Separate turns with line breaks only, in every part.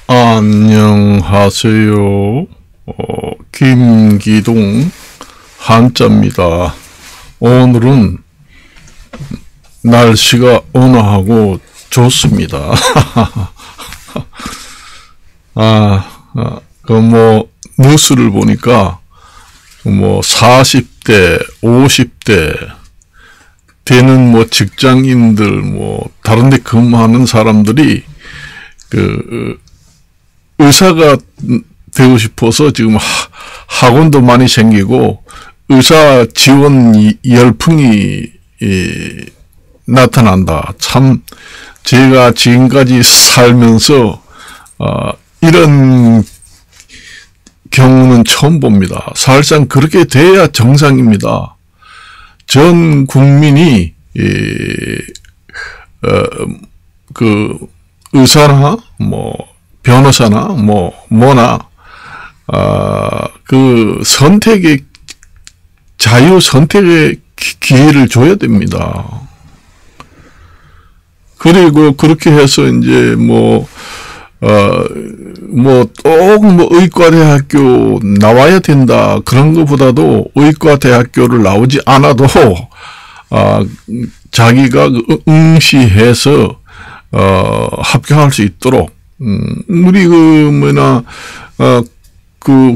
안녕하세요. 김기동 한자입니다. 오늘은 날씨가 온화하고 좋습니다. 뉴스를 보니까 40대, 50대 되는 직장인들, 다른 데 근무하는 사람들이 의사가 되고 싶어서 지금 학원도 많이 생기고 의사 지원 열풍이 나타난다. 참 제가 지금까지 살면서 이런 경우는 처음 봅니다. 사실상 그렇게 돼야 정상입니다. 전 국민이 의사나 변호사나 뭐나 선택의 자유 선택의 기회를 줘야 됩니다. 그리고 그렇게 해서 이제 꼭 의과대학교 나와야 된다 그런 것보다도 의과대학교를 나오지 않아도 자기가 응시해서 합격할 수 있도록 우리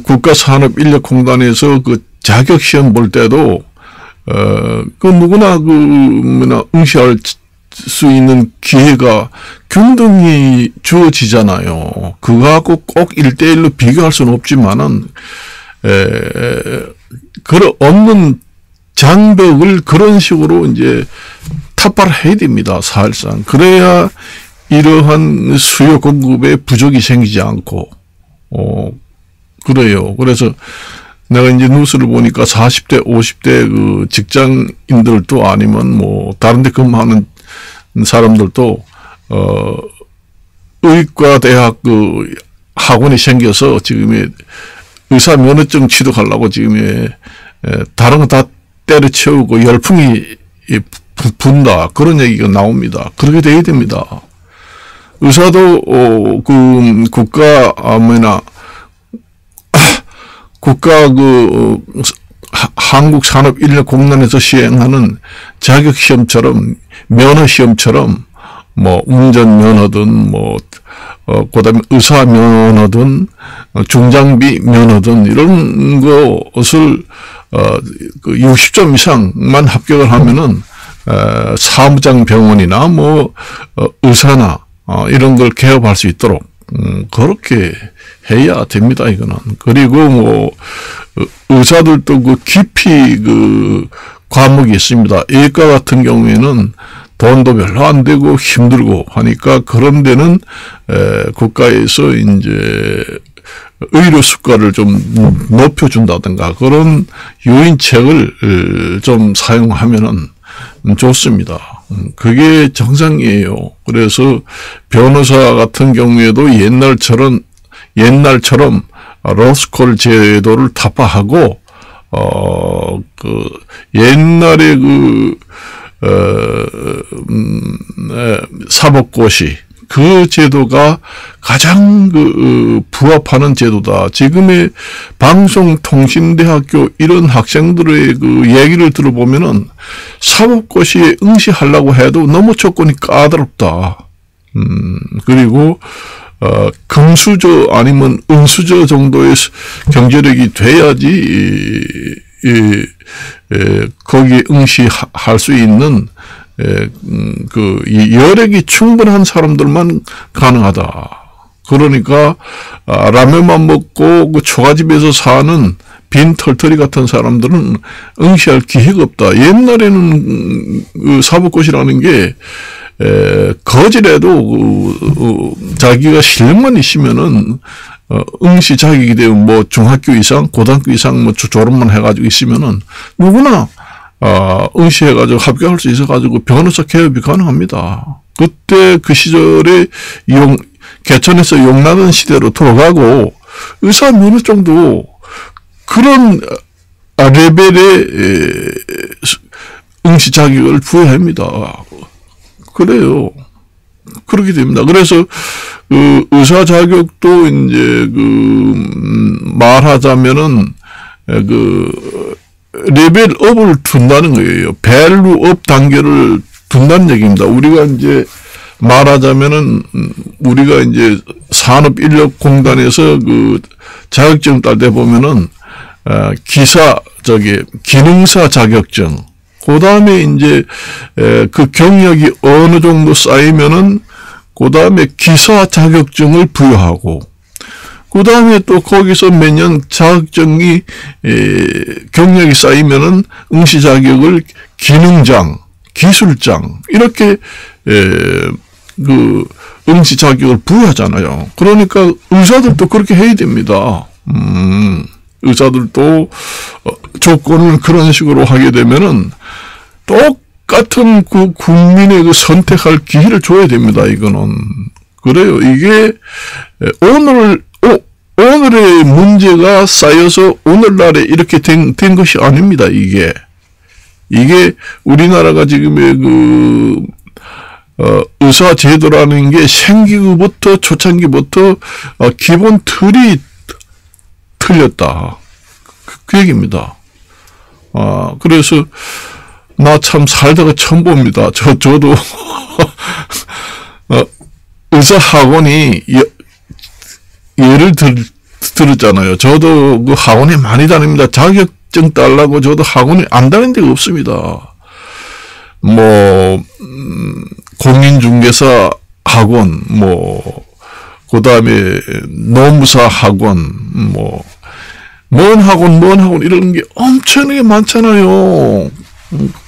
국가산업인력공단에서 자격시험 볼 때도 누구나 응시할 수 있는 기회가 균등히 주어지잖아요. 그거 갖고 꼭 1대1로 비교할 수는 없지만은 없는 장벽을 그런 식으로 이제 타파를 해야 됩니다. 사실상 그래야 이러한 수요 공급에 부족이 생기지 않고 그래요. 그래서 내가 이제 뉴스를 보니까 40대, 50대 직장인들도 아니면 다른 데 근무하는 사람들도 의과대학 학원이 생겨서 지금에 의사 면허증 취득하려고 지금에 다른 거 다 때려치우고 열풍이 분다. 그런 얘기가 나옵니다. 그렇게 돼야 됩니다. 의사도 한국산업인력공단에서 시행하는 자격시험처럼 면허시험처럼 운전면허든 그다음에 의사면허든 중장비 면허든 이런 것을 60점 이상만 합격을 하면은 사무장 병원이나 의사나 이런 걸 개업할 수 있도록 그렇게 해야 됩니다. 이거는. 그리고 의사들도 깊이 과목이 있습니다. 예과 같은 경우에는 돈도 별로 안 되고 힘들고 하니까 그런 데는 국가에서 이제 의료 수가를 좀 높여준다든가 그런 유인책을 좀 사용하면은 좋습니다. 그게 정상이에요. 그래서 변호사 같은 경우에도 옛날처럼 로스쿨 제도를 타파하고 옛날에 사법고시 그 제도가 가장 부합하는 제도다. 지금의 방송통신대학교 이런 학생들의 얘기를 들어보면은 사법고시에 응시하려고 해도 너무 조건이 까다롭다. 그리고 금수저 아니면 은수저 정도의 경제력이 돼야지 거기에 응시할 수 있는 여력이 충분한 사람들만 가능하다. 그러니까 라면만 먹고 초가집에서 사는 빈 털터리 같은 사람들은 응시할 기회가 없다. 옛날에는 사법고시라는 게 거지라도 자기가 실력만 있으면은 응시 자격이 되면 중학교 이상, 고등학교 이상 졸업만 해가지고 있으면은 누구나 응시해가지고 합격할 수 있어가지고 변호사 개업이 가능합니다. 그때 그 시절에 개천에서 용나던 시대로 돌아가고 의사 면허증도 그런 레벨의 응시 자격을 부여합니다. 그래요. 그렇게 됩니다. 그래서 그 의사 자격도 이제 말하자면은 그 레벨업을 둔다는 거예요. 밸류업 단계를 둔다는 얘기입니다. 우리가 이제 말하자면은 우리가 이제 산업인력공단에서 그 자격증 딸 때 보면은 기능사 자격증, 그 다음에 이제 그 경력이 어느 정도 쌓이면은 그 다음에 기사 자격증을 부여하고, 그 다음에 또 거기서 매년 자격증이 경력이 쌓이면은 응시 자격을 기능장, 기술장 이렇게 그 응시 자격을 부여하잖아요. 그러니까 의사들도 그렇게 해야 됩니다. 의사들도 조건을 그런 식으로 하게 되면은 똑같은 그 국민의 그 선택할 기회를 줘야 됩니다. 이거는 그래요. 이게 오늘의 문제가 쌓여서 오늘날에 이렇게 된 것이 아닙니다. 이게 우리나라가 지금의 그 의사 제도라는 게 생기부터 초창기부터 기본 틀이 틀렸다. 그 얘기입니다. 그래서 나 참 살다가 처음 봅니다. 저도 의사 학원이 예를 들었잖아요. 저도 그 학원에 많이 다닙니다. 자격증 따려고 저도 학원에 안 다닌 데가 없습니다. 뭐 공인중개사 학원, 그 다음에 노무사 학원, 뭔 학원 이런 게 엄청나게 많잖아요.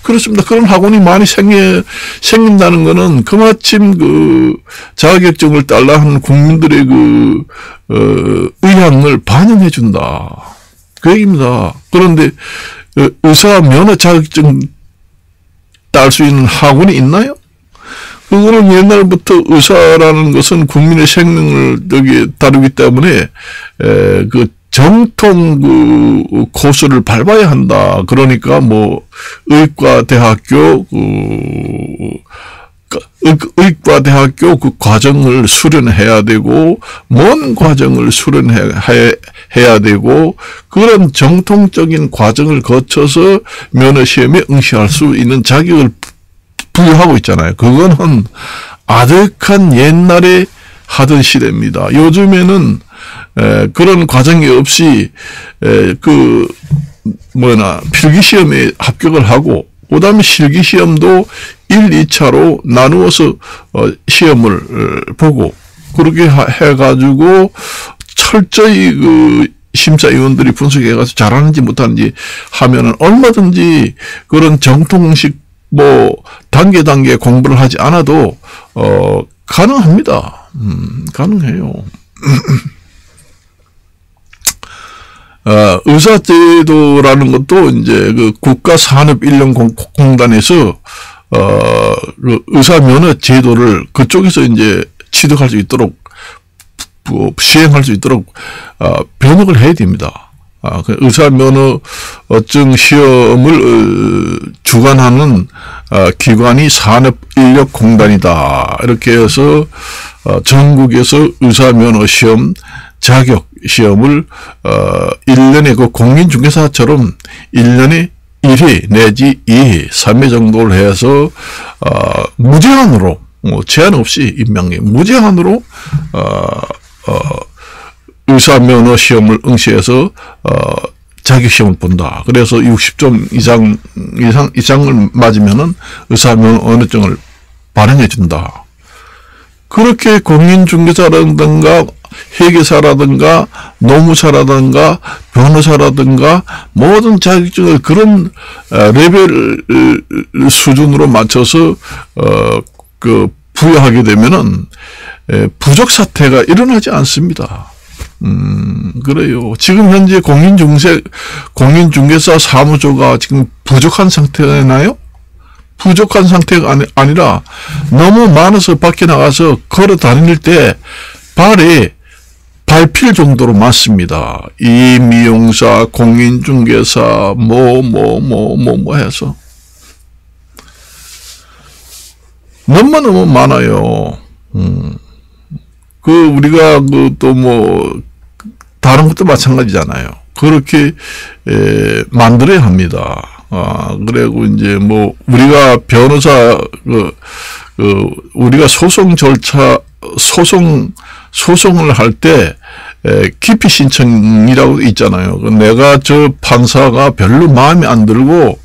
그렇습니다. 그런 학원이 많이 생긴다는 거는 그마침 그 자격증을 딸라 하는 국민들의 그 의향을 반영해 준다. 그 얘기입니다. 그런데 의사 면허 자격증 딸 수 있는 학원이 있나요? 그거는 옛날부터 의사라는 것은 국민의 생명을 다루기 때문에 그 정통 그 코스를 밟아야 한다. 그러니까 의과대학교 그 과정을 수련해야 되고, 먼 과정을 수련해야 되고, 그런 정통적인 과정을 거쳐서 면허시험에 응시할 수 있는 자격을 부여하고 있잖아요. 그거는 아득한 옛날에 하던 시대입니다. 요즘에는 그런 과정이 없이 필기시험에 합격을 하고, 그 다음에 실기시험도 1, 2차로 나누어서 시험을 보고, 그렇게 해가지고 철저히 그 심사위원들이 분석해가지고 잘하는지 못하는지 하면은 얼마든지 그런 정통식 단계 공부를 하지 않아도 가능합니다. 가능해요. 의사제도라는 것도 이제 그 국가산업인력공단에서 그 의사면허 제도를 그쪽에서 이제 취득할 수 있도록 시행할 수 있도록 변혁을 해야 됩니다. 의사면허증 시험을 주관하는 기관이 산업인력공단이다. 이렇게 해서 전국에서 의사면허시험 자격 시험을 1년에 그 공인중개사처럼 1년에 1회 내지 2회, 3회 정도를 해서 무제한으로 제한 없이 임명해 무제한으로 의사면허 시험을 응시해서 자격시험을 본다. 그래서 60점 이상을 맞으면은 의사면허증을 발행해 준다. 그렇게 공인중개사라든가 회계사라든가 노무사라든가 변호사라든가 모든 자격증을 그런 레벨 수준으로 맞춰서 부여하게 되면은 부족 사태가 일어나지 않습니다. 그래요. 지금 현재 공인중개사 사무소가 지금 부족한 상태나요? 부족한 상태가 아니라 너무 많아서 밖에 나가서 걸어 다닐 때 발에 밟힐 정도로 많습니다. 이 미용사, 공인중개사, 해서. 너무너무 많아요. 우리가 또 다른 것도 마찬가지잖아요. 그렇게 만들어야 합니다. 그리고 이제 우리가 변호사 우리가 소송 절차 소송을 할 때 기피 신청이라고 있잖아요. 내가 저 판사가 별로 마음에 안 들고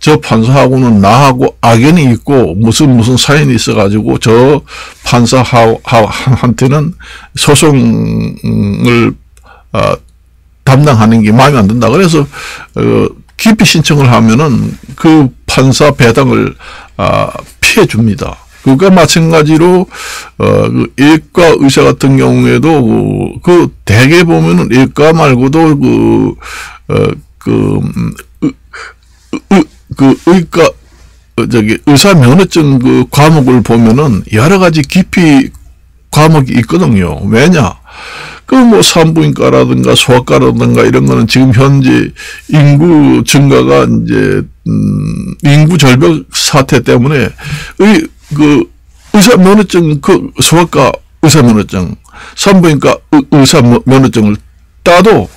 저 판사하고는 나하고 악연이 있고 무슨 사연이 있어가지고 저 판사한테는 소송을 담당하는 게 마음에 안 든다. 그래서 기피 신청을 하면은 그 판사 배당을 피해 줍니다. 그러니까 마찬가지로 예과 의사 같은 경우에도 대개 보면은 예과 말고도 의과 의사 면허증 과목을 보면은 여러 가지 기피 과목이 있거든요. 왜냐? 산부인과라든가 소아과라든가 이런 거는 지금 현재 인구 증가가 이제 인구 절벽 사태 때문에 의사 면허증 소아과 의사 면허증, 산부인과 의사 면허증을 따도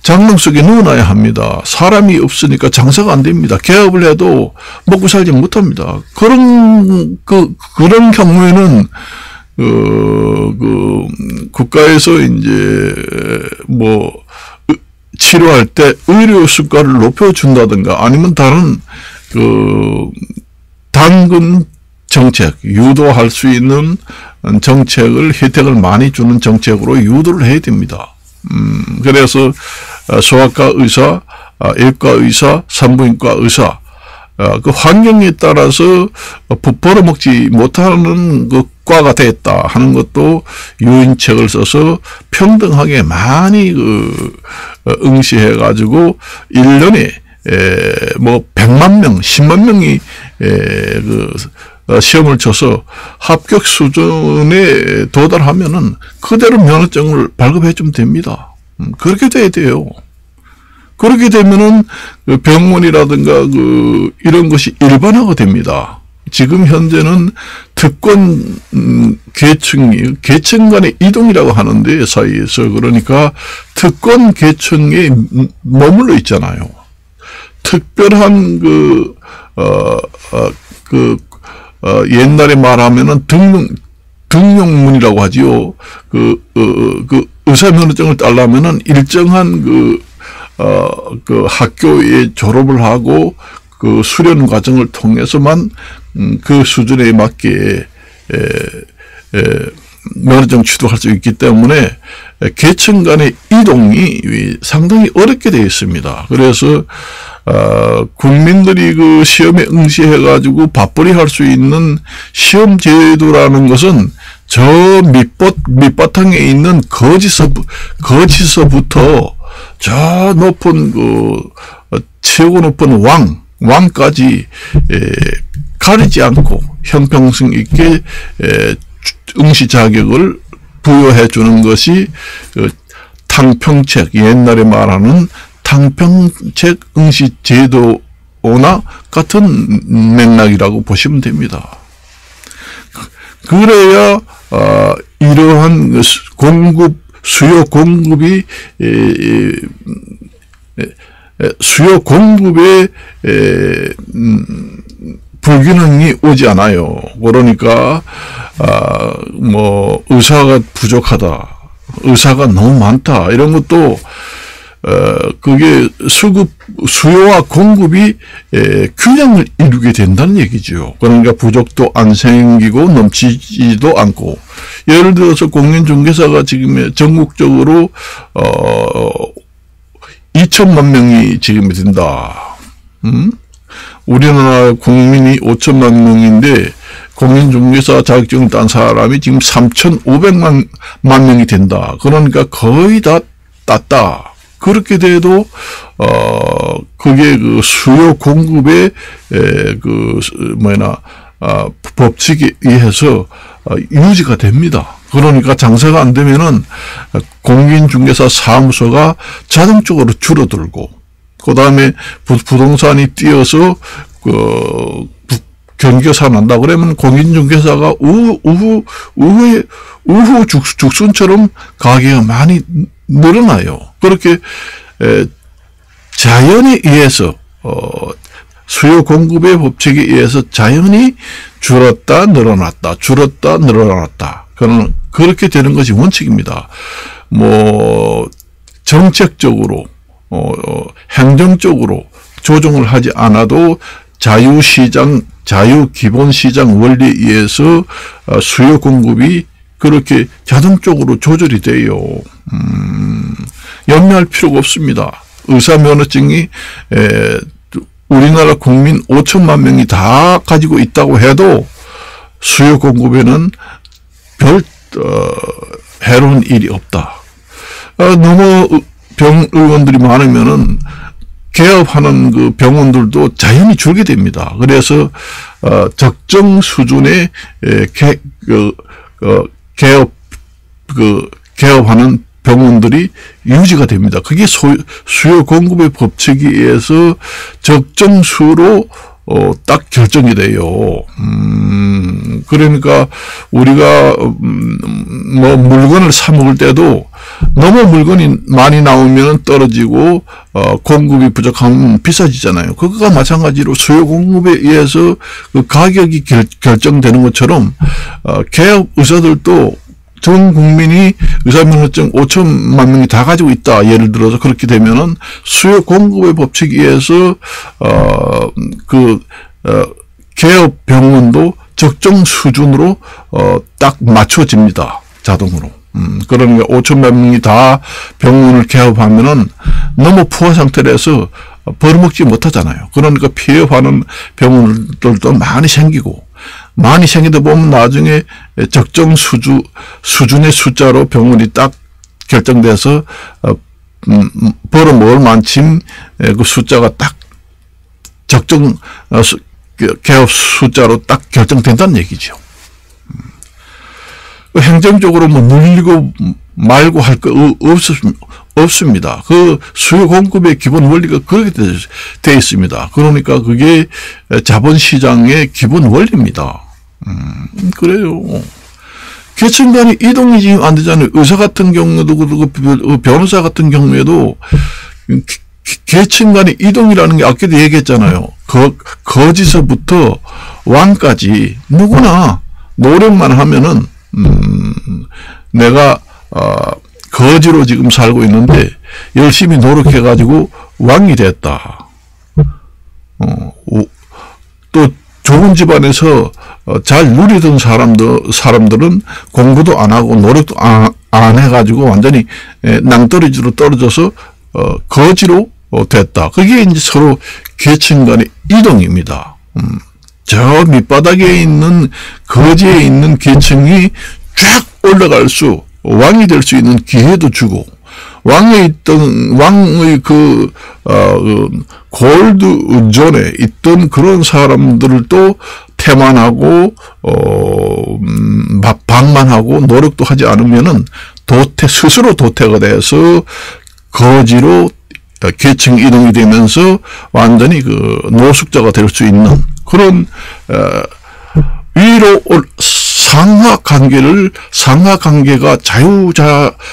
장롱 속에 넣어놔야 합니다. 사람이 없으니까 장사가 안 됩니다. 개업을 해도 먹고 살지 못합니다. 그런 경우에는 국가에서 이제 치료할 때 의료 수가를 높여준다든가 아니면 다른 당근 정책, 유도할 수 있는 정책을 혜택을 많이 주는 정책으로 유도를 해야 됩니다. 그래서 소아과 의사, 예과 의사, 산부인과 의사 그 환경에 따라서 벌어먹지 못하는 과가 됐다 하는 것도 유인책을 써서 평등하게 많이 응시해 가지고 1년에 100만 명, 10만 명이 시험을 쳐서 합격 수준에 도달하면은 그대로 면허증을 발급해 주면 됩니다. 그렇게 돼야 돼요. 그렇게 되면은 병원이라든가 이런 것이 일반화가 됩니다. 지금 현재는 특권 계층 간의 이동이라고 하는데 사이에서 그러니까 특권 계층에 머물러 있잖아요. 특별한 옛날에 말하면은 등록문이라고 하지요. 의사 면허증을 따려면은 일정한 학교에 졸업을 하고 수련 과정을 통해서만 그 수준에 맞게 면허증 취득할 수 있기 때문에 계층 간의 이동이 상당히 어렵게 되어 있습니다. 그래서 국민들이 시험에 응시해 가지고 밥벌이 할 수 있는 시험 제도라는 것은 저 밑바탕에 있는 거지서부터 저 높은 최고 높은 왕까지 가리지 않고 형평성 있게 응시 자격을 부여해 주는 것이 탕평책, 옛날에 말하는 탕평책 응시 제도나 같은 맥락이라고 보시면 됩니다. 그래야 이러한 수요 공급에 불균형이 오지 않아요. 그러니까 의사가 부족하다, 의사가 너무 많다 이런 것도 그게 수요와 공급이 균형을 이루게 된다는 얘기죠. 그러니까 부족도 안 생기고 넘치지도 않고, 예를 들어서 공인중개사가 지금 전국적으로 2천만 명이 지금 된다. 우리나라 국민이 5천만 명인데 공인중개사 자격증을 딴 사람이 지금 3,500만 명이 된다. 그러니까 거의 다 땄다. 그렇게 돼도 그게 수요 공급의 법칙에 의해서 유지가 됩니다. 그러니까 장사가 안 되면은 공인중개사 사무소가 자동적으로 줄어들고, 그 다음에 부동산이 뛰어서 경계사 난다 그러면 공인중개사가 우후 죽순처럼 가게가 많이 늘어나요. 그렇게 자연에 의해서 수요 공급의 법칙에 의해서 자연히 줄었다 늘어났다 줄었다 늘어났다 그렇게 되는 것이 원칙입니다. 뭐 정책적으로 행정적으로 조정을 하지 않아도 자유시장 자유기본시장 원리에 의해서 수요 공급이 그렇게 자동적으로 조절이 돼요. 염려할 필요가 없습니다. 의사면허증이 우리나라 국민 5천만 명이 다 가지고 있다고 해도 수요 공급에는 별 해로운 일이 없다. 너무 병의원들이 많으면은 개업하는 그 병원들도 자연히 줄게 됩니다. 그래서 적정 수준의 개업하는 병원들이 유지가 됩니다. 그게 수요 공급의 법칙에 의해서 적정 수로 딱 결정이 돼요. 그러니까 우리가 뭐 물건을 사 먹을 때도 너무 물건이 많이 나오면 떨어지고 공급이 부족하면 비싸지잖아요. 그거가 마찬가지로 수요 공급에 의해서 그 가격이 결정되는 것처럼 개업 의사들도 전 국민이 의사면허증 5천만 명이 다 가지고 있다. 예를 들어서 그렇게 되면은 수요 공급의 법칙에 의해서 개업 병원도 적정 수준으로 딱 맞춰집니다. 자동으로. 그러니까 5천만 명이 다 병원을 개업하면은 너무 포화 상태라서 벌어먹지 못하잖아요. 그러니까 폐업하는 병원들도 많이 생기고 많이 생기다 보면 나중에 적정 수준의 숫자로 병원이 딱 결정돼서 벌어먹을 만큼 그 숫자가 딱 적정 개업 숫자로 딱 결정된다는 얘기죠. 행정적으로 뭐 늘리고 말고 할 거 없습니다. 그 수요 공급의 기본 원리가 그렇게 되어 있습니다. 그러니까 그게 자본시장의 기본 원리입니다. 그래요. 계층 간의 이동이 지금 안 되잖아요. 의사 같은 경우도 그렇고 변호사 같은 경우에도 계층 간의 이동이라는 게 아까도 얘기했잖아요. 거지서부터 왕까지 누구나 노력만 하면은 내가 거지로 지금 살고 있는데 열심히 노력해가지고 왕이 됐다. 또 좋은 집안에서 잘 누리던 사람들은 공부도 안 하고 노력도 안 해가지고 완전히 낭떠러지로 떨어져서 거지로 됐다. 그게 이제 서로 계층 간의 이동입니다. 저 밑바닥에 있는 거지에 있는 계층이 쫙 올라갈 수 왕이 될 수 있는 기회도 주고 왕의 골드 존에 있던 그런 사람들을 또 태만하고 방만하고 노력도 하지 않으면은 스스로 도태가 돼서 거지로 계층 이동이 되면서 완전히 그 노숙자가 될 수 있는 그런 위로 상하관계가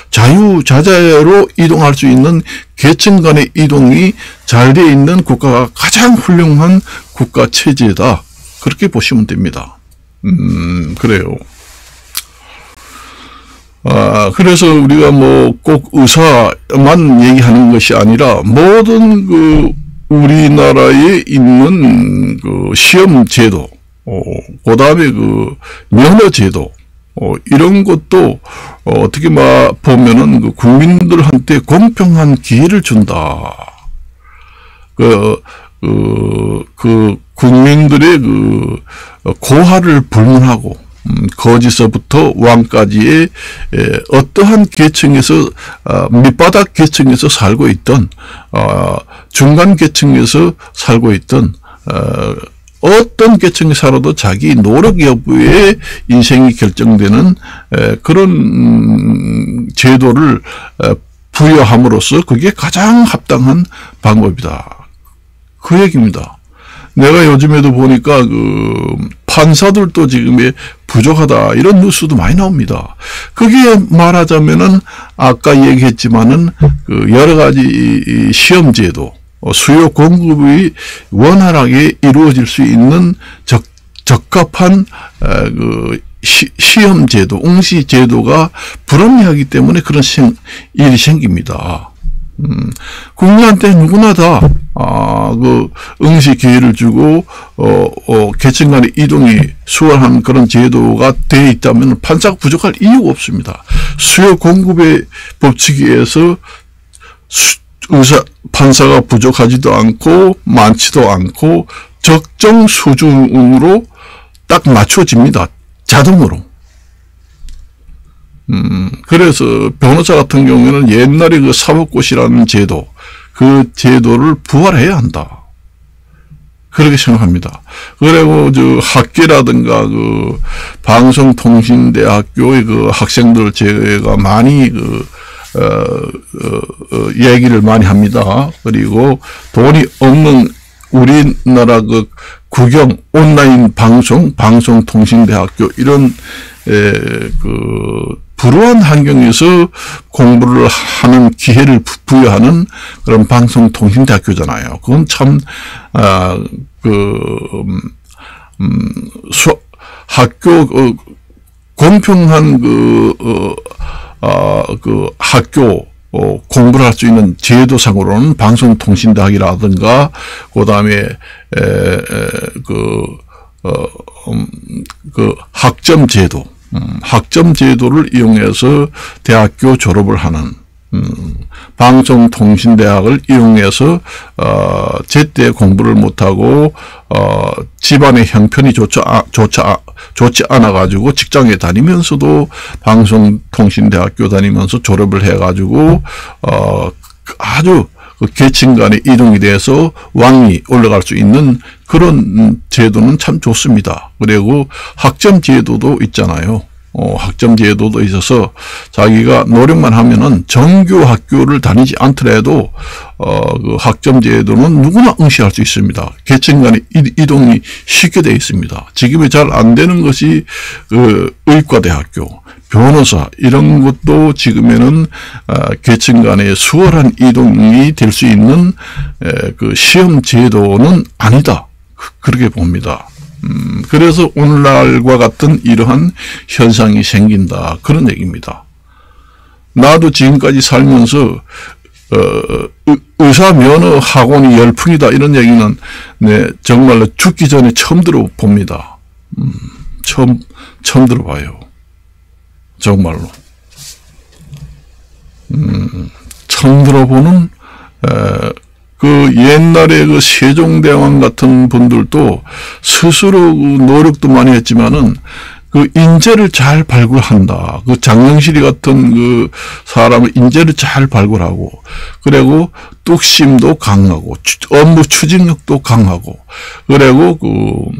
자유자재로 이동할 수 있는 계층 간의 이동이 잘 되어 있는 국가가 가장 훌륭한 국가 체제다. 그렇게 보시면 됩니다. 그래요. 그래서 우리가 뭐 꼭 의사만 얘기하는 것이 아니라 모든 그 우리나라에 있는 그 시험 제도, 그 다음에 그 면허 제도, 이런 것도 어떻게 보면은 그 국민들한테 공평한 기회를 준다. 국민들의 고하를 불문하고, 거지서부터 왕까지의 어떠한 계층에서 밑바닥 계층에서 살고 있던 중간 계층에서 살고 있던 어떤 계층에 살아도 자기 노력 여부에 인생이 결정되는 그런 제도를 부여함으로써 그게 가장 합당한 방법이다. 그 얘기입니다. 내가 요즘에도 보니까 판사들도 지금 부족하다 이런 뉴스도 많이 나옵니다. 그게 말하자면은 아까 얘기했지만은 여러 가지 시험제도, 수요 공급이 원활하게 이루어질 수 있는 적합한 시험제도, 응시제도가 불합리하기 때문에 그런 일이 생깁니다. 국민한테 누구나 다, 응시 기회를 주고, 계층 간의 이동이 수월한 그런 제도가 되어 있다면 판사가 부족할 이유가 없습니다. 수요 공급의 법칙에 의해서 판사가 부족하지도 않고, 많지도 않고, 적정 수준으로 딱 맞춰집니다. 자동으로. 그래서 변호사 같은 경우에는 옛날에 그 사법고시라는 제도, 그 제도를 부활해야 한다. 그렇게 생각합니다. 그리고 학계라든가 방송통신대학교의 학생들 제가 많이 얘기를 많이 합니다. 그리고 돈이 없는 우리나라 국영 온라인 방송통신대학교 이런 불우한 환경에서 공부를 하는 기회를 부여하는 그런 방송통신대학교잖아요. 그건 참 학교 공평한 학교 공부를 할 수 있는 제도상으로는 방송통신대학이라든가 그다음에 학점제도, 학점제도를 이용해서 대학교 졸업을 하는 방송통신대학을 이용해서 제때 공부를 못하고 집안의 형편이 좋지 않아 가지고 직장에 다니면서도 방송통신대학교 다니면서 졸업을 해 가지고 아주 계층 간의 이동이 돼서 왕이 올라갈 수 있는 그런 제도는 참 좋습니다. 그리고 학점 제도도 있잖아요. 학점 제도도 있어서 자기가 노력만 하면은 정규 학교를 다니지 않더라도 그 학점 제도는 누구나 응시할 수 있습니다. 계층 간의 이동이 쉽게 되어 있습니다. 지금이 잘 안 되는 것이 의과대학교, 변호사 이런 것도 지금에는 계층 간의 수월한 이동이 될 수 있는 시험 제도는 아니다. 그렇게 봅니다. 그래서 오늘날과 같은 이러한 현상이 생긴다. 그런 얘기입니다. 나도 지금까지 살면서 의사 면허 학원이 열풍이다 이런 얘기는 정말로 죽기 전에 처음 들어봅니다. 처음 들어봐요. 정말로. 처음 들어보는 옛날에 세종대왕 같은 분들도 스스로 노력도 많이 했지만은 인재를 잘 발굴한다. 장영실이 같은 사람을 인재를 잘 발굴하고, 그리고 뚝심도 강하고, 업무 추진력도 강하고, 그리고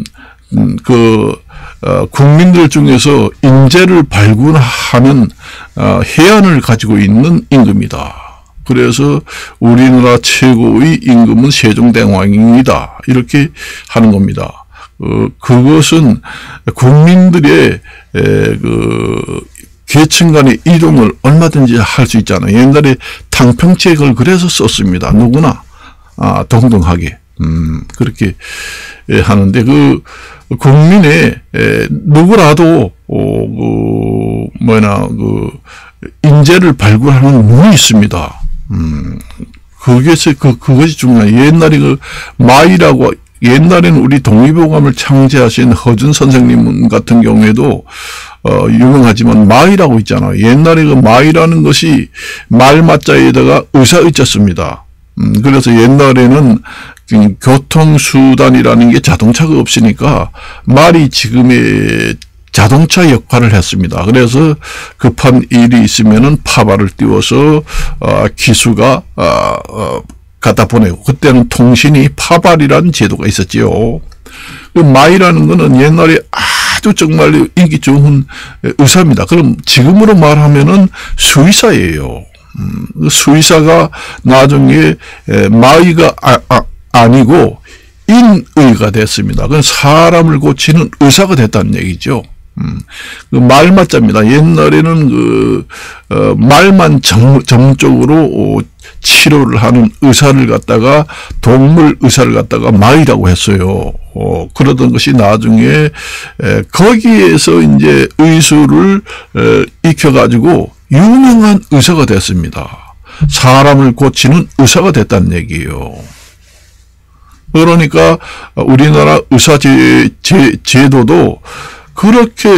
국민들 중에서 인재를 발굴하는 해안을 가지고 있는 임금이다. 그래서 우리나라 최고의 임금은 세종대왕입니다. 이렇게 하는 겁니다. 그것은 국민들의 계층 간의 이동을 얼마든지 할 수 있잖아요. 옛날에 탕평책을 그래서 썼습니다. 누구나 동등하게 그렇게 하는데 국민의 누구라도 인재를 발굴하는 눈이 있습니다. 그것이 중요해요. 옛날에 마이라고, 옛날에는 우리 독립오감을 창제하신 허준 선생님 같은 경우에도, 유명하지만 마이라고 있잖아요. 옛날에 마이라는 것이 말맞자에다가 의사의자 씁니다. 그래서 옛날에는 교통수단이라는 게 자동차가 없으니까 말이 지금의 자동차 역할을 했습니다. 그래서 급한 일이 있으면은 파발을 띄워서 기수가 갖다 보내고, 그때는 통신이 파발이라는 제도가 있었지요. 마이라는 거는 옛날에 아주 정말 인기 좋은 의사입니다. 그럼 지금으로 말하면은 수의사예요. 수의사가 나중에 마이가 아니고 인의가 됐습니다. 그건 사람을 고치는 의사가 됐다는 얘기죠. 그 말맞자입니다. 옛날에는 말만 전문적으로 치료를 하는 의사를 갖다가 동물 의사를 갖다가 마이라고 했어요. 그러던 것이 나중에 거기에서 이제 의술을 익혀가지고 유명한 의사가 됐습니다. 사람을 고치는 의사가 됐다는 얘기예요. 그러니까 우리나라 의사 제도도 그렇게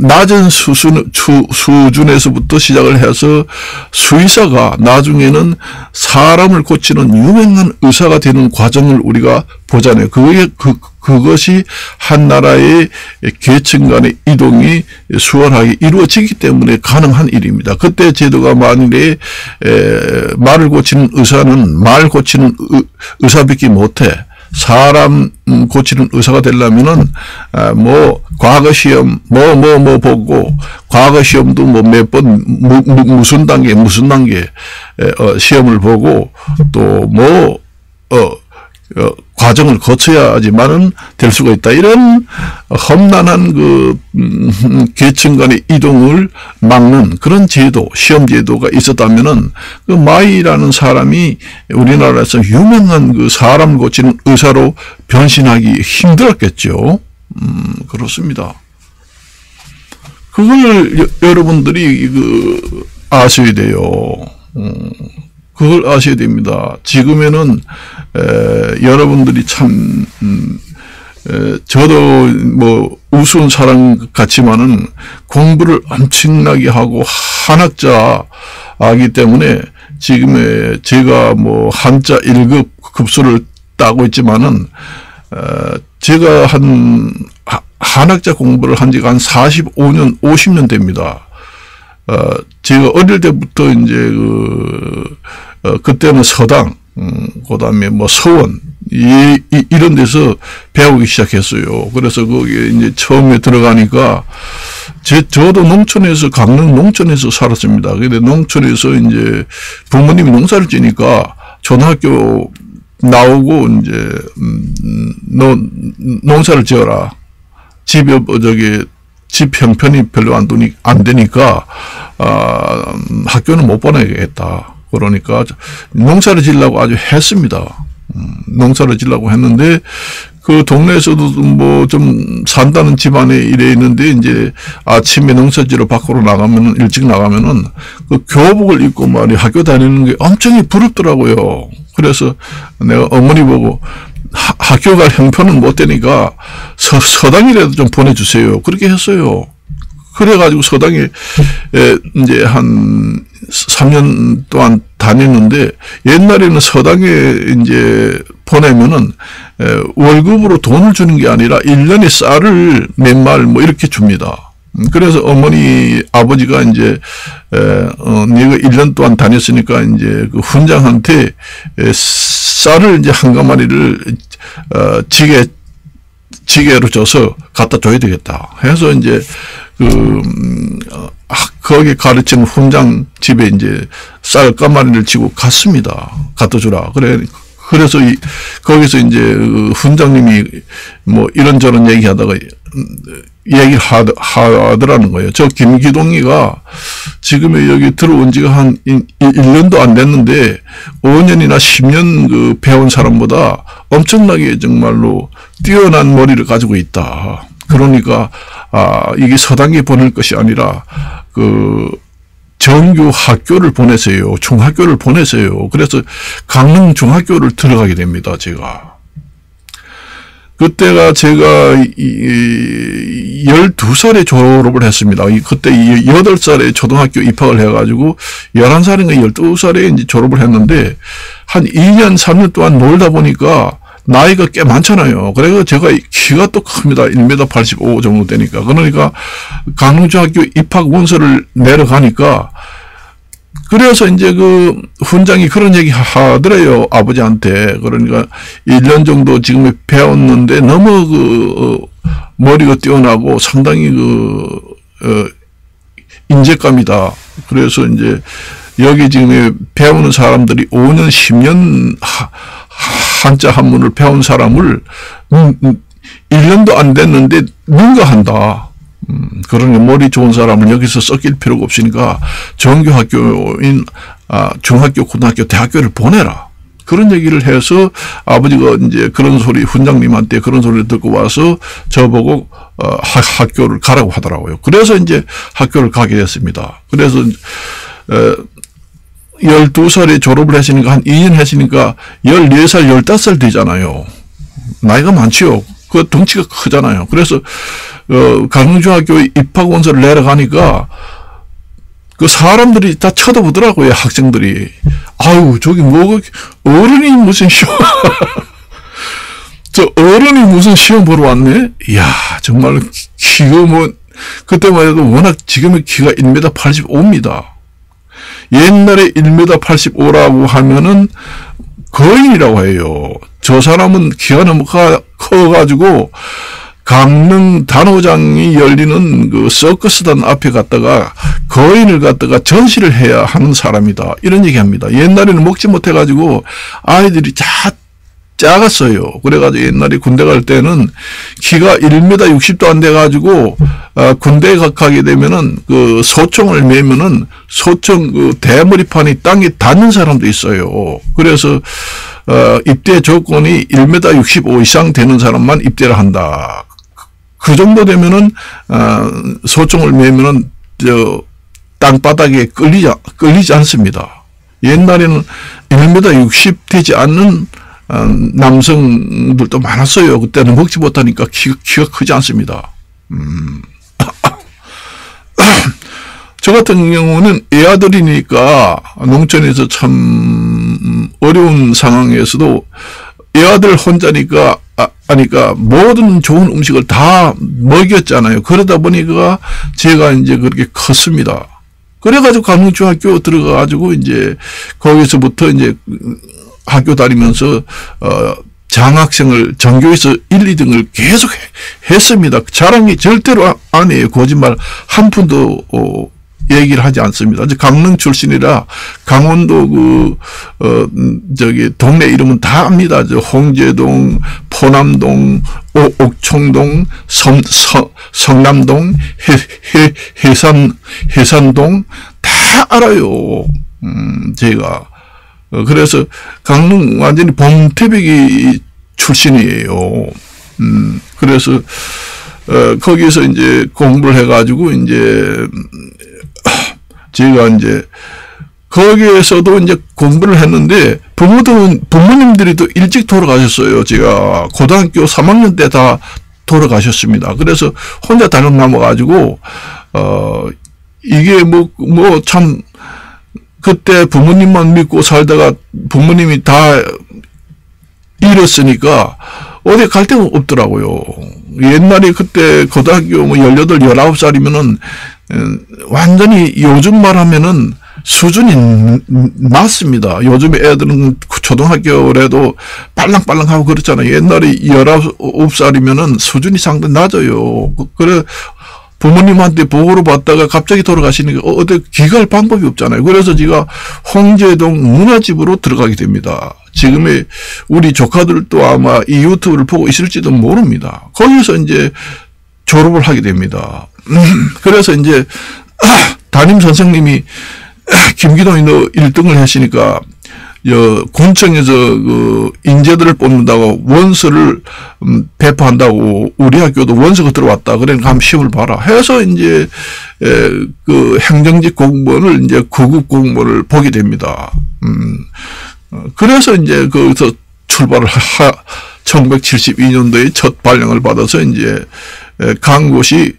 낮은 수준에서부터 시작을 해서 수의사가 나중에는 사람을 고치는 유명한 의사가 되는 과정을 우리가 보잖아요. 그것이 한 나라의 계층 간의 이동이 수월하게 이루어지기 때문에 가능한 일입니다. 그때 제도가 만일에 말을 고치는 의사는 말 고치는 의사밖에 못해 사람 고치는 의사가 되려면은 과거 시험 보고 과거 시험도 몇 번 무슨 단계 시험을 보고 또 과정을 거쳐야지만은 될 수가 있다. 이런 험난한 계층 간의 이동을 막는 그런 제도, 시험 제도가 있었다면은 그 마이라는 사람이 우리나라에서 유명한 사람을 고치는 의사로 변신하기 힘들었겠죠. 그렇습니다. 그걸 여러분들이 아셔야 돼요. 그걸 아셔야 됩니다. 지금에는 여러분들이 참 저도 우스운 사람 같지만은 공부를 엄청나게 하고 한학자이기 때문에 지금의 제가 한자 1급 급수를 따고 있지만은 제가 한학자 공부를 한 지가 한 45년 50년 됩니다. 제가 어릴 때부터 이제 그때는 서당, 그다음에 서원, 이런 데서 배우기 시작했어요. 그래서 거기에 이제 처음에 들어가니까 저도 농촌에서, 강릉 농촌에서 살았습니다. 근데 농촌에서 이제 부모님이 농사를 지니까 초등학교 나오고 이제 농사를 지어라. 집 형편이 별로 안 되니까 학교는 못 보내겠다. 그러니까 농사를 지으려고 아주 했습니다. 농사를 지으려고 했는데 그 동네에서도 좀 산다는 집안에 이래 있는데 이제 아침에 농사지러 밖으로 나가면은 일찍 나가면은 그 교복을 입고 학교 다니는 게 엄청 부럽더라고요. 그래서 내가 어머니 보고 학교 갈 형편은 못 되니까 서당이라도 좀 보내주세요. 그렇게 했어요. 그래가지고 서당에 이제 한 3년 동안 다녔는데 옛날에는 서당에 이제 보내면은 월급으로 돈을 주는 게 아니라 1년에 쌀을 몇 말 이렇게 줍니다. 그래서 아버지가 이제 네가 1년 동안 다녔으니까 이제 그 훈장한테 쌀을 이제 한 가마리를 지게로 줘서 갖다 줘야 되겠다 해서 이제 거기 가르치는 훈장 집에 이제 쌀 가마리를 지고 갔습니다. 갖다 주라. 그래서 거기서 이제 훈장님이 이런저런 얘기하다가 얘기를 하더라는 거예요. 저 김기동이가 지금에 여기 들어온 지가 한 1년도 안 됐는데 5년이나 10년 배운 사람보다 엄청나게 정말로 뛰어난 머리를 가지고 있다. 그러니까 이게 서당에 보낼 것이 아니라 정규 학교를 보내세요. 중학교를 보내세요. 그래서 강릉 중학교를 들어가게 됩니다. 그때가 제가 12살에 졸업을 했습니다. 그때 8살에 초등학교 입학을 해가지고 11살인가 12살에 이제 졸업을 했는데 한 2년, 3년 동안 놀다 보니까 나이가 꽤 많잖아요. 그래서 제가 키가 또 큽니다. 1m 85 정도 되니까. 그러니까 강릉중학교 입학 원서를 내려가니까 그래서 이제 훈장이 그런 얘기 하더래요. 아버지한테. 그러니까 1년 정도 지금 배웠는데 너무 머리가 뛰어나고 상당히 인재감이다. 그래서 이제 여기 지금 배우는 사람들이 5년, 10년 한자 한문을 배운 사람을 1년도 안 됐는데 능가한다. 그러니 머리 좋은 사람을 여기서 썩일 필요가 없으니까 정규학교인 중학교, 고등학교, 대학교를 보내라. 그런 얘기를 해서 아버지가 이제 그런 소리, 훈장님한테 그런 소리를 듣고 와서 저보고 학교를 가라고 하더라고요. 그래서 이제 학교를 가게 됐습니다. 그래서 12살에 졸업을 했으니까 한 2년 했으니까 14살, 15살 되잖아요. 나이가 많지요. 그 덩치가 크잖아요. 그래서 강릉중학교에 입학원서를 내려가니까 그 사람들이 다 쳐다보더라고요. 학생들이. 아유, 저기 뭐 어른이 무슨 시험 저 어른이 무슨 시험 보러 왔네. 이야, 정말 키가 뭐 그때만 해도 워낙 지금의 키가 1m 85입니다. 옛날에 1m 85라고 하면은 거인이라고 해요. 저 사람은 키가 너무 커가지고 강릉 단호장이 열리는 그 서커스단 앞에 갔다가 거인을 갖다가 전시를 해야 하는 사람이다. 이런 얘기 합니다. 옛날에는 먹지 못해가지고 아이들이 작았어요. 그래가지고 옛날에 군대 갈 때는 키가 1m 60도 안 돼가지고 군대에 가게 되면은 그 소총을 매면은 소총 그 대머리판이 땅에 닿는 사람도 있어요. 그래서 입대 조건이 1m 65 이상 되는 사람만 입대를 한다. 그 정도 되면은 소총을 매면은 땅바닥에 끌리지 않습니다. 옛날에는 1m 60 되지 않는 남성들도 많았어요. 그때는 먹지 못하니까 키가 크지 않습니다. 저 같은 경우는 애아들이니까 농촌에서 참 어려운 상황에서도 애아들 혼자니까 하니까 모든 좋은 음식을 다 먹였잖아요. 그러다 보니까 제가 이제 그렇게 컸습니다. 그래가지고 강릉중학교 들어가가지고 이제 거기서부터 이제 학교 다니면서 장학생을 전교에서 1, 2등을 계속 했습니다. 자랑이 절대로 아니에요. 거짓말 한 푼도 얘기를 하지 않습니다. 이제 강릉 출신이라 강원도 동네 이름은 다 압니다. 홍제동, 포남동, 옥청동, 성남동, 해산동 다 알아요. 제가. 그래서 강릉 완전히 봉태배기 출신이에요. 그래서 거기서 이제 공부를 해가지고 이제 제가 이제 거기에서도 이제 공부를 했는데 부모님들이 또 일찍 돌아가셨어요. 제가 고등학교 3학년 때 다 돌아가셨습니다. 그래서 혼자 달랑 남아가지고 이게 뭐 참 그때 부모님만 믿고 살다가 부모님이 다 잃었으니까 어디 갈 데가 없더라고요. 옛날에 그때 고등학교 18, 19살이면은 완전히 요즘 말하면은 수준이 낮습니다. 요즘 애들은 초등학교라도 빨랑빨랑하고 그렇잖아요. 옛날에 19살이면은 수준이 상당히 낮아요. 그래 부모님한테 보고를 받다가 갑자기 돌아가시니까 어디 귀갈 방법이 없잖아요. 그래서 제가 홍제동 문화집으로 들어가게 됩니다. 지금의 우리 조카들도 아마 이 유튜브를 보고 있을지도 모릅니다. 거기서 이제 졸업을 하게 됩니다. 그래서 이제 담임 선생님이 김기동이 너 1등을 하시니까 군청에서 그 인재들을 뽑는다고 원서를 배포한다고 우리 학교도 원서가 들어왔다. 그러니까 한번 시험을 봐라. 해서 이제 그 행정직 공무원을 이제 구급 공무원을 보게 됩니다. 그래서 이제 거기서 출발을 1972년도에 첫 발령을 받아서 이제 간 곳이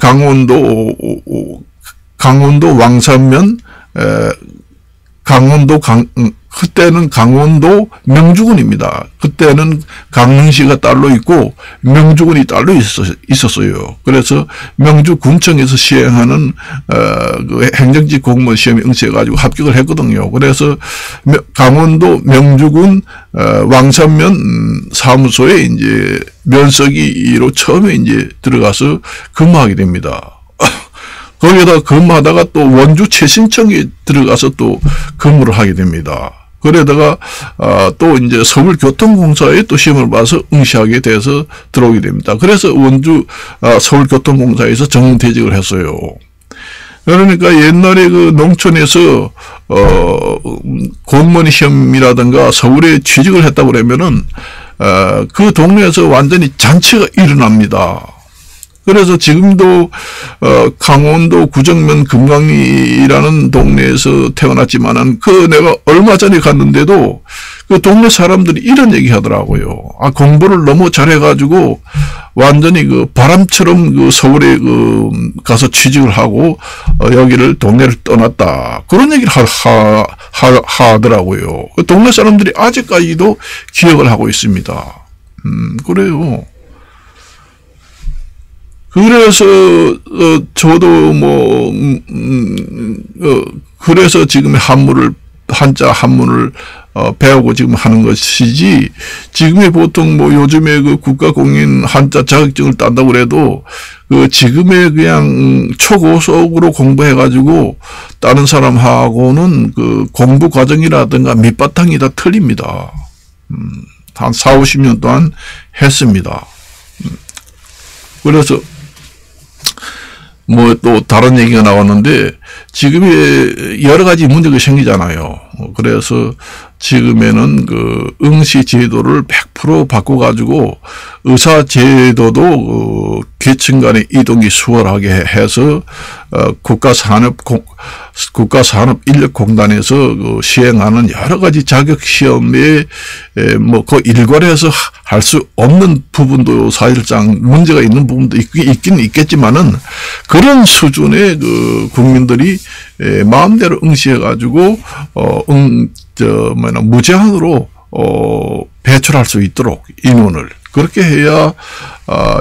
강원도 왕산면 그때는 강원도 명주군입니다. 그때는 강릉시가 따로 있고 명주군이 따로 있었어요. 그래서 명주군청에서 시행하는 그 행정직 공무원 시험에 응시해가지고 합격을 했거든요. 그래서 강원도 명주군 왕산면 사무소에 이제 면석이로 처음에 이제 들어가서 근무하게 됩니다. 거기에다 근무하다가 또 원주 최신청에 들어가서 또 근무를 하게 됩니다. 그러다가 또 이제 서울교통공사에 또 시험을 봐서 응시하게 돼서 들어오게 됩니다. 그래서 원주 서울교통공사에서 정퇴직을 했어요. 그러니까 옛날에 그 농촌에서 공무원 시험이라든가 서울에 취직을 했다고 그러면은 그 동네에서 완전히 잔치가 일어납니다. 그래서 지금도 강원도 구정면 금강리라는 동네에서 태어났지만은 내가 얼마 전에 갔는데도 그 동네 사람들이 이런 얘기 하더라고요. 공부를 너무 잘해가지고 완전히 그 바람처럼 그 서울에 가서 취직을 하고 여기를 동네를 떠났다. 그런 얘기를 하더라고요. 그 동네 사람들이 아직까지도 기억을 하고 있습니다. 그래요. 그래서 저도 그래서 지금 한자 한문을 배우고 지금 하는 것이지, 지금의 보통 요즘에 그 국가공인 한자 자격증을 딴다고 그래도 지금의 그냥 초고속으로 공부해가지고 다른 사람하고는 그 공부 과정이라든가 밑바탕이 다 틀립니다. 한 4, 50년 동안 했습니다. 그래서 또 다른 얘기가 나왔는데, 지금에 여러 가지 문제가 생기잖아요. 그래서 지금에는 그 응시 제도를 100% 바꿔가지고 의사 제도도 계층 간의 이동이 수월하게 해서 국가산업인력공단에서 시행하는 여러 가지 자격시험에 그 일괄해서 할 수 없는 부분도 사실상 문제가 있는 부분도 있긴 있겠지만은, 그런 수준의 그 국민들이 마음대로 응시해가지고 무제한으로 배출할 수 있도록 인원을 그렇게 해야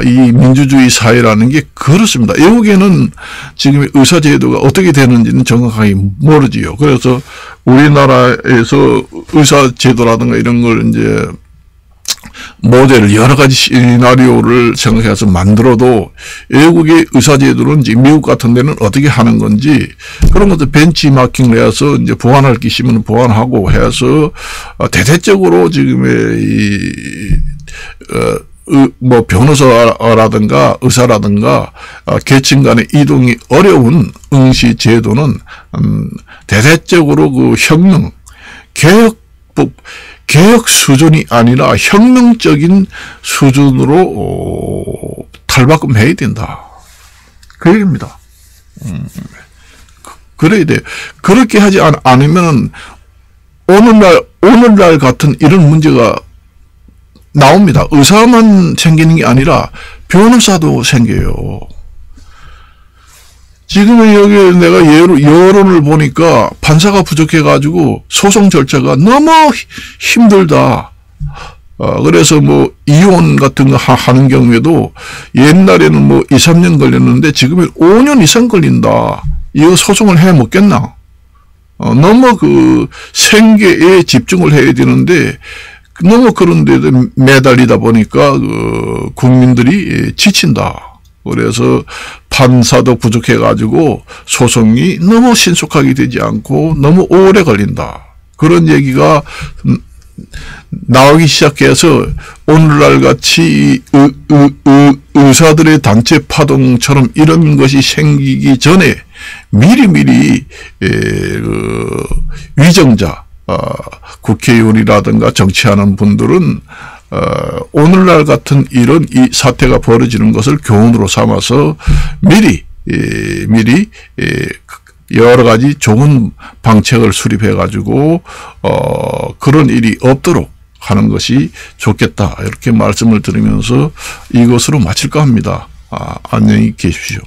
이 민주주의 사회라는 게 그렇습니다. 외국에는 지금 의사제도가 어떻게 되는지는 정확하게 모르지요. 그래서 우리나라에서 의사제도라든가 이런 걸 이제 모델을 여러 가지 시나리오를 생각해서 만들어도 외국의 의사제도는 이제 미국 같은 데는 어떻게 하는 건지 그런 것들 벤치마킹을 해서 이제 보완할 게 있으면 보완하고 해서 대대적으로 지금의 변호사라든가 의사라든가 계층 간의 이동이 어려운 응시 제도는 대대적으로 그 혁명, 개혁 수준이 아니라 혁명적인 수준으로 탈바꿈해야 된다. 그 얘기입니다. 그래야 돼요. 그렇게 하지 않으면 오늘날 같은 이런 문제가 나옵니다. 의사만 생기는 게 아니라 변호사도 생겨요. 지금은 여기 내가 여론을 보니까 판사가 부족해가지고 소송 절차가 너무 힘들다. 그래서 이혼 같은 거 하는 경우에도 옛날에는 2, 3년 걸렸는데 지금은 5년 이상 걸린다. 이거 소송을 해 먹겠나? 너무 그 생계에 집중을 해야 되는데 너무 그런 데도 매달리다 보니까 국민들이 지친다. 그래서 판사도 부족해가지고 소송이 너무 신속하게 되지 않고 너무 오래 걸린다. 그런 얘기가 나오기 시작해서 오늘날 같이 의사들의 단체 파동처럼 이런 것이 생기기 전에 미리미리 위정자, 국회의원이라든가 정치하는 분들은 오늘날 같은 이런 이 사태가 벌어지는 것을 교훈으로 삼아서 미리 여러 가지 좋은 방책을 수립해 가지고 그런 일이 없도록 하는 것이 좋겠다. 이렇게 말씀을 드리면서 이것으로 마칠까 합니다. 안녕히 계십시오.